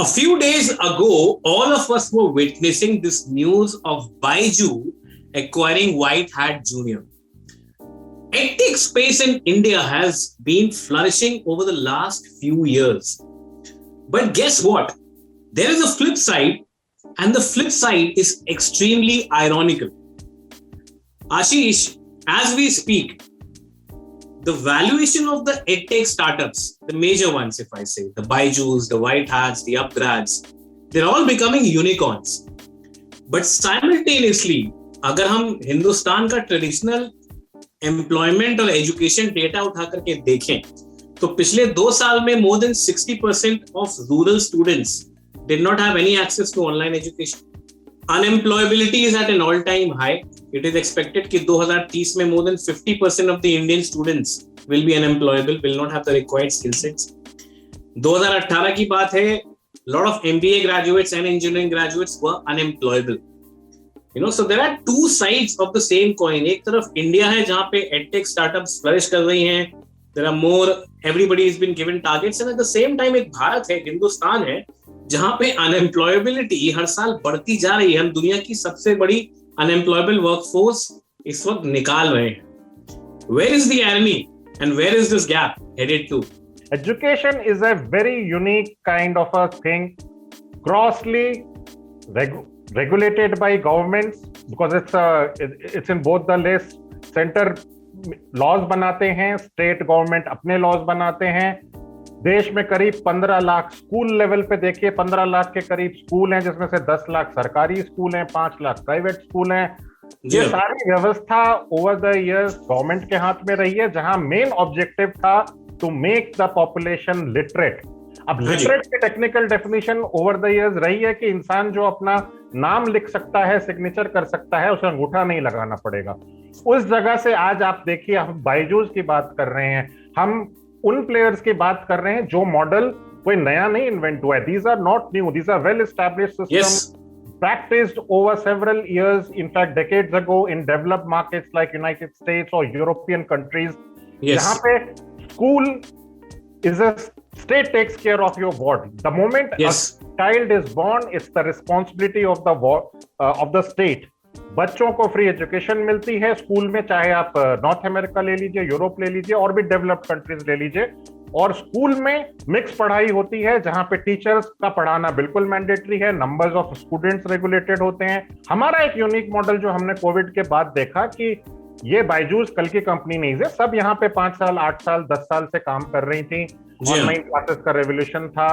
A few days ago, all of us were witnessing this news of Baiju acquiring White Hat Junior. EdTech space in India has been flourishing over the last few years. But guess what? There is a flip side, and the flip side is extremely ironical. Ashish, as we speak, the valuation of the EdTech startups, the major ones, if I say, the Baijus, the White Hats, the Upgrads, they're all becoming unicorns. But simultaneously, अगर हम हिंदुस्तान का traditional employment और education data उठा करके देखें तो पिछले 2 साल में more than 60% of rural students did not have any access to online education. Unemployability is at an all-time high. It is expected कि 2030 में more than 50% of the Indian students will be unemployable, will not have the required skill sets. 2018 की बात है, lot of MBA graduates and engineering graduates were unemployable. You know, so there are two sides of the same coin. एक तरफ India है जहाँ पे edtech startups flourish कर रही हैं. There are more, everybody has been given targets, and at the same time एक भारत है, हिंदुस्तान है, जहाँ पे अनएम्प्लॉयबिलिटी हर साल बढ़ती जा रही है. हम दुनिया की सबसे बड़ी अनएम्प्लॉयबल वर्कफोर्स इस वक्त निकाल रहे हैं. Where is the irony and where is this gap headed to? Education is a very unique kind of a thing, grossly regulated by governments because it's in both the list. Center laws बनाते हैं, state government अपने laws बनाते हैं. देश में करीब 15 lakh school level पे देखिए, 15 लाख के करीब स्कूल हैं, जिसमें से 10 लाख सरकारी स्कूल हैं, 5 लाख प्राइवेट स्कूल हैं. ये सारी व्यवस्था ओवर द इयर्स गवर्नमेंट के हाथ में रही है, जहां मेन ऑब्जेक्टिव था to make the population literate. अब लिटरेट की technical definition over the years रही है कि इंसान जो अपना नाम लिख सकता है, सिग्नेचर कर सकता है, उसे अंगूठा नहीं लगाना पड़ेगा. उस जगह से आज आप देखिए, हम बायजूस की बात कर रहे हैं, हम उन प्लेयर्स की बात कर रहे हैं जो मॉडल कोई नया नहीं इन्वेंट हुआ है. These are not new, these are well established system practiced over several years, in fact decades ago in developed markets like United States or European countries. जहाँ पे school is a state takes care of your body. The moment a child is born, it's the responsibility of the state. बच्चों को free education मिलती है school में, चाहे आप north America ले लीजिए, यूरोप ले लीजिए, और भी डेवलप्ड कंट्रीज ले लीजिए. और स्कूल में मिक्स पढ़ाई होती है, जहां पे टीचर्स का पढ़ाना बिल्कुल मैंडेटरी है, नंबर्स ऑफ स्टूडेंट्स रेगुलेटेड होते हैं. हमारा एक यूनिक मॉडल जो हमने कोविड के बाद देखा कि ये बायजूस कल की कंपनी नहीं है, सब यहाँ पे 5 साल 8 साल 10 साल से काम कर रही थी. ऑनलाइन क्लासेस का रेवोल्यूशन था,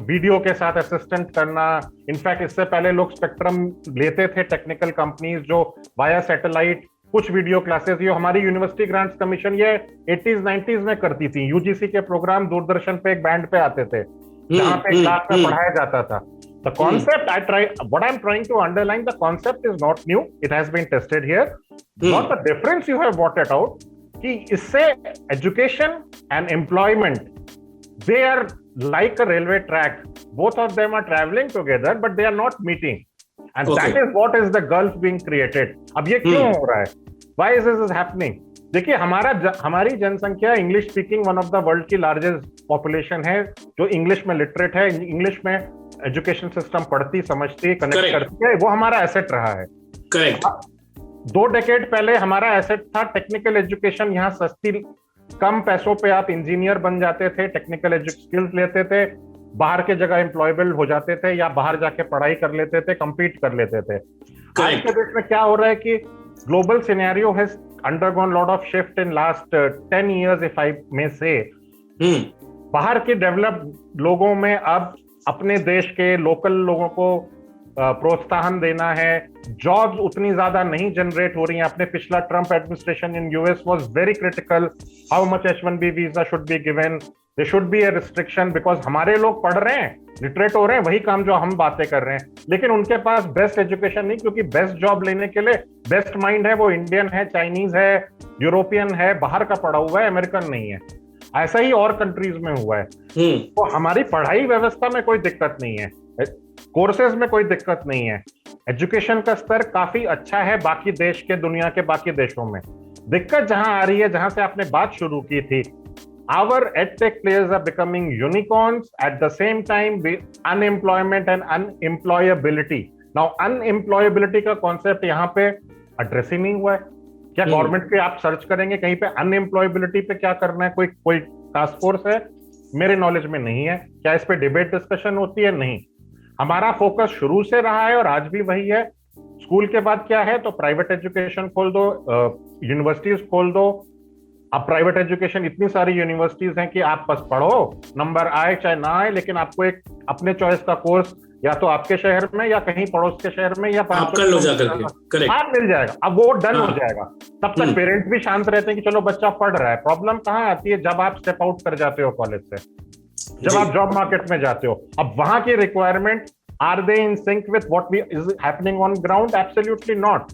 वीडियो के साथ असिस्टेंट करना. इनफैक्ट इससे पहले लोग स्पेक्ट्रम लेते थे, टेक्निकल कंपनीज जो वाया सैटेलाइट कुछ वीडियो क्लासेस, ये हमारी यूनिवर्सिटी ग्रांट्स कमीशन ये 80s 90s में करती थी. यूजीसी के प्रोग्राम दूरदर्शन पे एक बैंड पे आते थे, जहां पे क्लास में पढ़ाया जाता था. The concept what I'm trying to underline, the concept is not new, it has been tested here. Not the difference you have brought it out कि इससे education and employment, they are like a railway track, both of them are traveling together but they are not meeting, and that is what is the gulf being created. अब ये क्यों हो रहा है? Why is this happening? देखिए, हमारी जनसंख्या English speaking one of the world की लार्जेस्ट पॉपुलेशन है, जो इंग्लिश में लिटरेट है, इंग्लिश में एजुकेशन सिस्टम पढ़ती, समझती, कनेक्ट करती है. वो हमारा एसेट रहा है. करेक्ट. 2 डेकेड पहले हमारा एसेट था टेक्निकल एजुकेशन. यहाँ सस्ती, कम पैसों पे आप इंजीनियर बन जाते थे, टेक्निकल स्किल्स लेते थे, बाहर के जगह एम्प्लॉयबल हो जाते थे, या बाहर जाके पढ़ाई कर लेते थे, compete कर लेते थे. आज के देश में क्या हो रहा है कि global scenario has undergone lot of shift in last 10 years, if I may say. बाहर के डेवलप्ड लोगों में अब अपने देश के लोकल लोगों को प्रोत्साहन देना है. जॉब्स उतनी ज्यादा नहीं जनरेट हो रही हैं. अपने पिछला Trump administration in US was very critical, how much H1B visa should be given, there should be a restriction, because हमारे लोग पढ़ रहे हैं, लिटरेट हो रहे हैं, वही काम जो हम बातें कर रहे हैं, लेकिन उनके पास बेस्ट एजुकेशन नहीं, क्योंकि बेस्ट जॉब लेने के लिए बेस्ट माइंड है, वो इंडियन है, चाइनीज है, यूरोपियन है, बाहर का पढ़ा हुआ है, अमेरिकन नहीं है. ऐसा ही और कंट्रीज में हुआ है. तो हमारी पढ़ाई व्यवस्था में कोई दिक्कत नहीं है, कोर्सेज में कोई दिक्कत नहीं है, एजुकेशन का स्तर काफी अच्छा है बाकी देश के, दुनिया के बाकी देशों में. दिक्कत जहां आ रही है, जहां से आपने बात शुरू की थी, our edtech players are becoming unicorns. At the same time, unemployment and unemployability. Now, unemployability का concept यहाँ पे address ही नहीं हुआ है. क्या गवर्नमेंट पे आप सर्च करेंगे कहीं पे अनएम्प्लॉयबिलिटी पे क्या करना है? कोई टास्क फोर्स है? मेरे नॉलेज में नहीं है. क्या इस पे डिबेट डिस्कशन होती है? नहीं. हमारा फोकस शुरू से रहा है और आज भी वही है. स्कूल के बाद क्या है? तो प्राइवेट एजुकेशन खोल दो, यूनिवर्सिटीज खोल दो. अब प्राइवेट एजुकेशन इतनी सारी यूनिवर्सिटीज हैं कि आप बस पढ़ो, नंबर आए चाहे ना आए, लेकिन आपको एक अपने चॉइस का कोर्स या तो आपके शहर में या कहीं पड़ोस के शहर में या आप कर लो जाकर के, करेक्ट, मिल जाएगा. अब वो डन हो जाएगा. तब तक पेरेंट्स भी शांत रहते हैं कि चलो बच्चा पढ़ रहा है. प्रॉब्लम कहाँ आती है? जब आप स्टेप आउट कर जाते हो कॉलेज से, जब आप जॉब मार्केट में जाते हो. अब वहां की requirement, are they in sync with what is happening on ground? Absolutely not.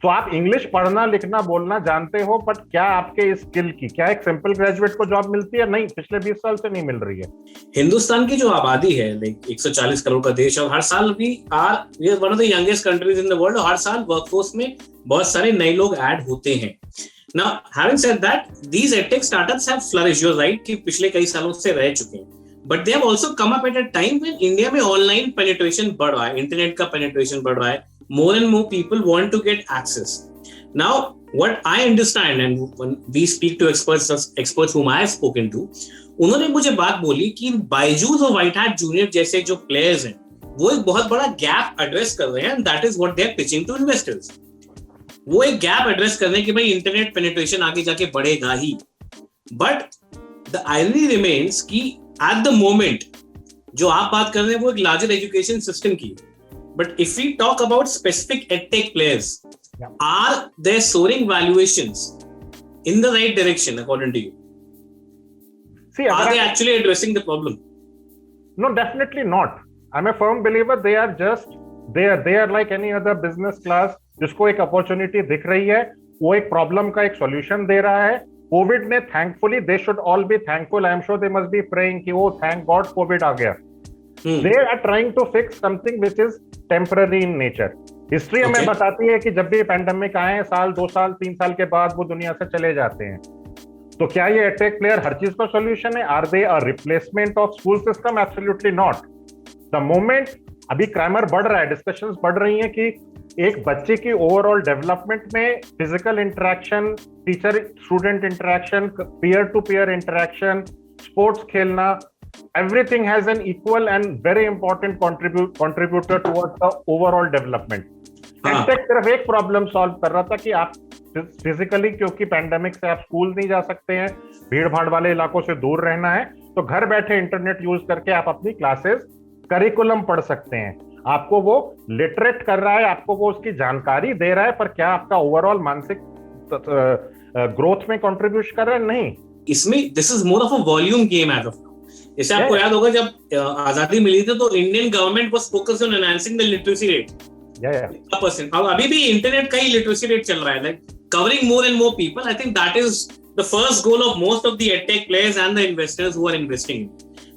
तो आप इंग्लिश पढ़ना लिखना बोलना जानते हो, बट क्या आपके इस स्किल की, क्या एक सिंपल ग्रेजुएट को जॉब मिलती है? नहीं, पिछले 20 साल से नहीं मिल रही है. हिंदुस्तान की जो आबादी है, लाइक 140 करोड़ का देश, और हर साल we are one of the youngest countries in the world. हर साल वर्कफोर्स में बहुत सारे नए लोग ऐड होते हैं. Now having said that, these edtech startups have flourished. You are right कि पिछले कई सालों से रह चुके हैं, but they have also come up at a time when India में ऑनलाइन पेनिट्रेशन बढ़ रहा है, इंटरनेट का पेनिट्रेशन बढ़ रहा है. More and more people want to get access. Now, what I understand, and when we speak to experts whom I have spoken to, उन्होंने मुझे बात बोली कि बायजूस और व्हाइट हैट जूनियर जैसे जो प्लेयर्स हैं, वो एक बहुत बड़ा गैप एड्रेस कर रहे हैं, and that is what they are pitching to investors. वो एक गैप एड्रेस कर रहे हैं कि भाई इंटरनेट पेनिट्रेशन आगे जाके बढ़ेगा ही. But the irony remains कि at the moment जो आप बात कर रहे हैं वो एक larger education system की. But if we talk about specific edtech players, are their soaring valuations in the right direction according to you? See, are they actually addressing the problem? No, definitely not. I'm a firm believer they are just there. They are like any other business class जिसको एक opportunity दिख रही है, वो एक problem का एक solution दे रहा है. कोविड ने thankfully, they should all be thankful. I am sure they must be praying कि वो थैंक गॉड कोविड आ गया. They are trying to fix something which is temporary in nature. History हमें बताती है कि जब भी पैंडेमिक आए, साल 2 साल 3 साल के बाद वो दुनिया से चले जाते हैं. तो क्या ये एडटेक प्लेयर हर चीज का सॉल्यूशन है? Are they a replacement of school system? Absolutely not. The moment अभी क्राइमर बढ़ रहा है, डिस्कशंस बढ़ रही हैं कि एक बच्चे की ओवरऑल डेवलपमेंट में physical interaction, teacher student interaction, peer to peer interaction, sports खेलना, everything has an equal and very important contributor towards the overall development. EdTech सिर्फ एक प्रॉब्लम सॉल्व कर रहा था कि आप फिजिकली, क्योंकि पैंडेमिक से आप स्कूल नहीं जा सकते हैं, भीड़ भाड़ वाले इलाकों से दूर रहना है, तो घर बैठे इंटरनेट यूज करके आप अपनी क्लासेस, करिकुलम पढ़ सकते हैं. आपको वो लिटरेट कर रहा है, आपको वो उसकी जानकारी दे रहा है, पर क्या आपका ओवरऑल मानसिक ग्रोथ में कंट्रीब्यूट कर रहा है? नहीं. इसमें this is more of a volume game as of. जैसे आपको याद होगा जब आजादी मिली थी तो Indian government was focused on enhancing the literacy rate. अब अभी भी इंटरनेट का ही लिटरेसी रेट चल रहा है, like covering more and more people. I think that is the first goal of most of the edtech players and the investors who are investing.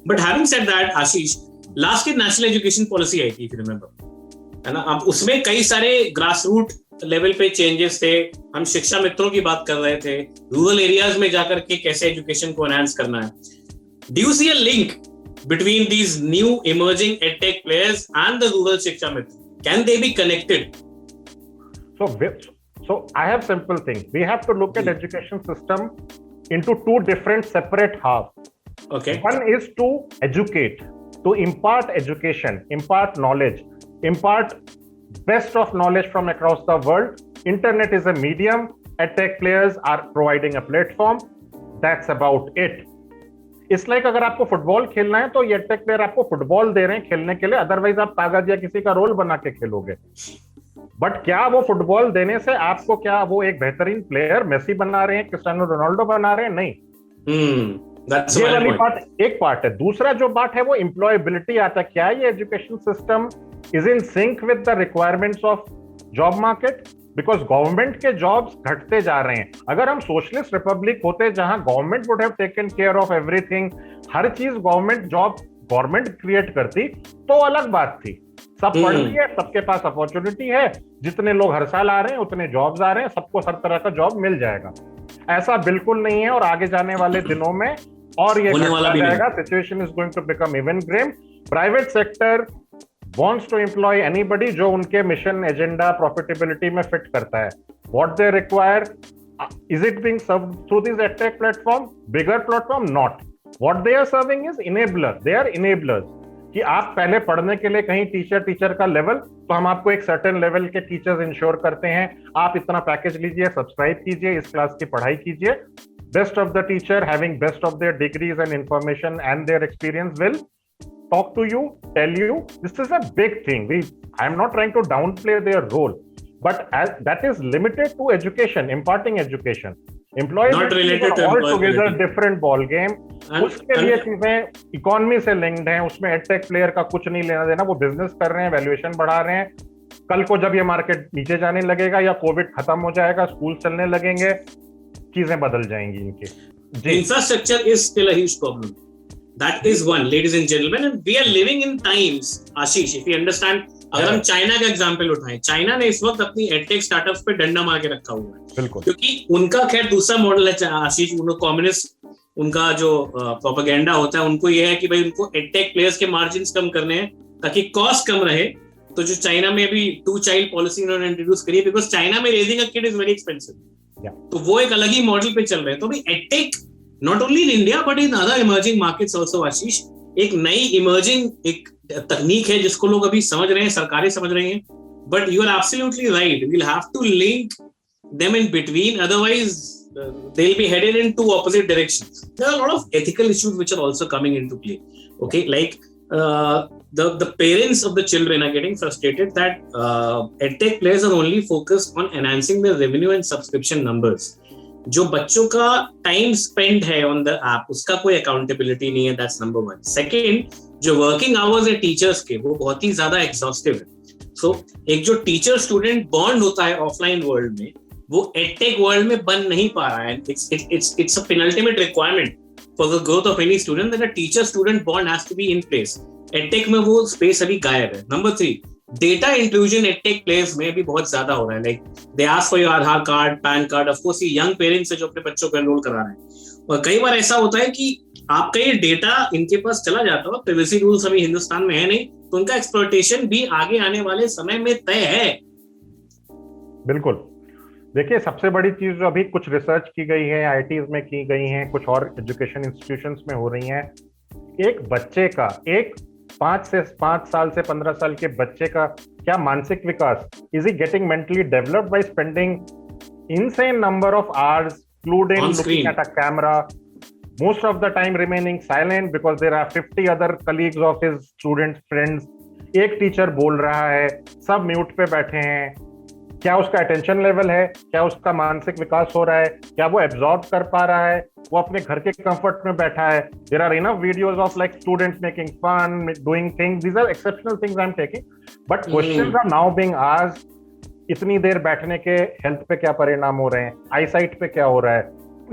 But having said that, Ashish, last year national education policy आई थी, if you remember, है ना. अब उसमें कई सारे grass root level पे changes थे. हम शिक्षा मित्रों की बात कर रहे थे, रूरल एरियाज में जाकर के कैसे एजुकेशन को एनहांस करना है. Do you see a link between these new emerging edtech players and the rural Shiksha Mitra? Can they be connected? So I have simple thing. We have to look at education system into 2 different separate halves. Okay. One is to educate, to impart education, impart knowledge, impart best of knowledge from across the world. Internet is a medium. EdTech players are providing a platform. That's about it. इस like अगर आपको football खेलना है तो ये take player आपको football दे रहे हैं खेलने के लिए, अदरवाइज आप कागज या किसी का रोल बना के खेलोगे. बट क्या वो फुटबॉल देने से आपको क्या वो एक बेहतरीन प्लेयर मेसी बना रहे हैं, क्रिस्टियानो रोनाल्डो बना रहे हैं? नहीं. ये वाली बात एक पार्ट है. दूसरा जो पार्ट है वो एम्प्लॉयबिलिटी आता है. क्या ये education system is in sync with the requirements of job market? Because government के जॉब्स घटते जा रहे हैं. अगर हम सोशलिस्ट रिपब्लिक होते जहां government would have taken care of everything, हर चीज गवर्नमेंट क्रिएट करती, तो अलग बात थी. सब पढ़ रही है, सबके पास अपॉर्चुनिटी है, जितने लोग हर साल आ रहे हैं उतने जॉब्स आ रहे हैं, सबको हर तरह का जॉब मिल जाएगा. ऐसा बिल्कुल नहीं है और आगे जाने वाले दिनों में और ये होने वाला घटता भी नहीं। जाएगा. Situation is going to become even grim. Private sector wants to employ anybody जो उनके मिशन एजेंडा प्रॉफिटेबिलिटी में फिट करता है. What they require, is it being served through this edtech platform, bigger platform? Not. What they are serving is enabler. They are enablers. कि आप पहले पढ़ने के लिए कहीं टीचर का लेवल, तो हम आपको एक सर्टेन लेवल के टीचर्स इंश्योर करते हैं. आप इतना पैकेज लीजिए, सब्सक्राइब कीजिए, इस क्लास की पढ़ाई कीजिए. Best of the teacher having best of their degrees and information and their experience will talk to you, tell you. This is a big thing. I'm not trying to downplay their role, but as that is limited to education, imparting education. Employees Not related to altogether different ball game. उसके लिए चीजें economy से linked हैं, उसमें edtech player का कुछ नहीं लेना देना. वो बिजनेस कर रहे हैं, वैल्यूएशन बढ़ा रहे हैं. कल को जब ये मार्केट नीचे जाने लगेगा या कोविड खत्म हो जाएगा, स्कूल चलने लगेंगे, चीजें बदल जाएंगी इनकी. Infrastructure is still a huge problem. That is one, ladies and gentlemen, and we are living in times, Ashish, if you understand, अगर हम चाइना का एग्जांपल उठाएं, चाइना ने इस वक्त अपनी एडटेक स्टार्टअप्स पे डंडा मार के रखा हुआ है. बिल्कुल. क्योंकि उनका खैर दूसरा मॉडल है आशीष, उनको कम्युनिस्ट, उनका जो प्रोपेगेंडा होता है, उनको ये है कि भाई उनको एडटेक प्लेयर्स के मार्जिन्स कम करने हैं ताकि कॉस्ट कम रहे. तो जो चाइना में भी 2 चाइल्ड पॉलिसी उन्होंने इंट्रोड्यूस करी है, बिकॉज चाइना में raising a kid is very expensive. तो वो एक अलग ही मॉडल पे चल रहे हैं. तो भाई edtech not only in India but in other emerging markets also, आशीष, एक नई इमर्जिंग एक तकनीक है जिसको लोग अभी समझ रहे हैं, सरकारें समझ रही हैं. But you are absolutely right. We'll have to link them in between. Otherwise, they'll be headed in 2 opposite directions. There are a lot of ethical issues which are also coming into play. Okay, like the parents of the children are getting frustrated that edtech players are only focused on enhancing their revenue and subscription numbers. जो बच्चों का time spend है on the app, उसका कोई accountability नहीं है. That's number 1. Second, जो working hours है टीचर्स के, वो बहुत ही ज्यादा एग्जॉस्टिव है. सो एक जो टीचर स्टूडेंट बॉन्ड होता है ऑफलाइन वर्ल्ड में, वो एडटेक वर्ल्ड में बन नहीं पा रहा है. It's a penultimate requirement for the growth of any student that a teacher student bond has to be in place. Edtech में वो स्पेस अभी गायब है. Number 3, data inclusion edtech players में भी बहुत ज्यादा हो रहा है. Like they ask for your Aadhaar card, PAN card. Of course ये यंग पेरेंट्स है जो अपने बच्चों को एनरोल करा रहे हैं. और कई बार ऐसा होता है कि आपका ये डेटा इनके पास चला जाता है, प्राइवेसी रूल्स अभी हिंदुस्तान में है नहीं, तो उनका एक्सप्लॉयटेशन भी आगे आने वाले समय में तय है. बिल्कुल. देखिए, सबसे बड़ी चीज जो अभी कुछ रिसर्च की गई है, आईटीज में की गई है, कुछ और एजुकेशन इंस्टीट्यूशंस में हो रही है. एक बच्चे का, एक 5 साल से 15 साल के बच्चे का क्या मानसिक विकास, is he getting mentally developed by spending insane number of hours including looking at a camera, most of the time remaining silent because there are 50 other colleagues of his students, friends. एक teacher बोल रहा है, सब mute पे बैठे हैं. क्या उसका अटेंशन लेवल है? क्या उसका मानसिक विकास हो रहा है? क्या वो एब्जॉर्ब कर पा रहा है? वो अपने घर के कंफर्ट में बैठा है. There are enough videos of like students making fun, doing things. These are exceptional things I'm taking. But questions are now being asked. इतनी देर बैठने के हेल्थ पे क्या परिणाम हो रहे हैं? आईसाइट पे क्या हो रहा है?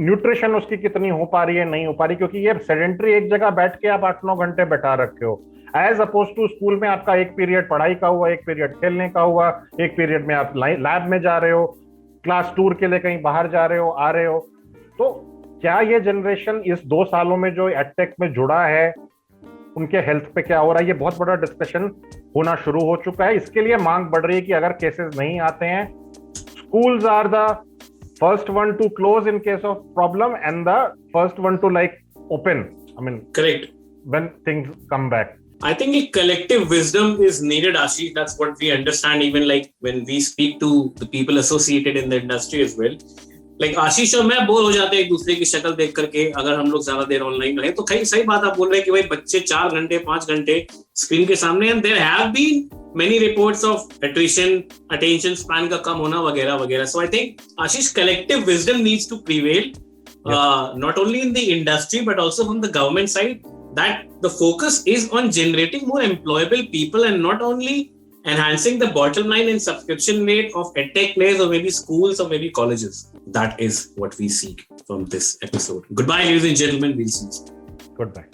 न्यूट्रिशन उसकी कितनी हो पा रही है, नहीं हो पा रही? क्योंकि ये सेडेंटरी एक जगह बैठ के आप 8-9 घंटे बैठा रखे हो. एज अपोज टू स्कूल में आपका एक पीरियड पढ़ाई का हुआ, एक पीरियड खेलने का हुआ, एक पीरियड में आप लैब में जा रहे हो, क्लास टूर के लिए कहीं बाहर जा रहे हो, आ रहे हो. तो क्या ये जनरेशन इस 2 सालों में जो एडटेक में जुड़ा है, उनके हेल्थ पे क्या हो रहा है? ये बहुत बड़ा डिस्कशन होना शुरू हो चुका है. इसके लिए मांग बढ़ रही है कि अगर केसेस नहीं आते हैं, schools are the first one to close in case of problem and the first one to like open. I mean, correct, when things come back. I think a collective wisdom is needed, Ashish. That's what we understand, even like when we speak to the people associated in the industry as well. Like आशीष और मैं bore हो जाते हैं एक दूसरे की शक्ल देख करके, अगर हम लोग ज्यादा देर ऑनलाइन रहे. तो कहीं सही बात आप बोल रहे हैं कि भाई बच्चे 4 घंटे 5 घंटे स्क्रीन के सामने, and there have been many reports of attrition, attention span का कम होना वगैरह वगैरह. So I think Ashish, collective wisdom needs to prevail, not only in the industry but also from the government side, that the focus is on generating more employable people and not only enhancing the bottom line and subscription rate of edtech players or maybe schools or maybe colleges. That is what we seek from this episode. Goodbye, ladies and gentlemen. We'll see you. Goodbye.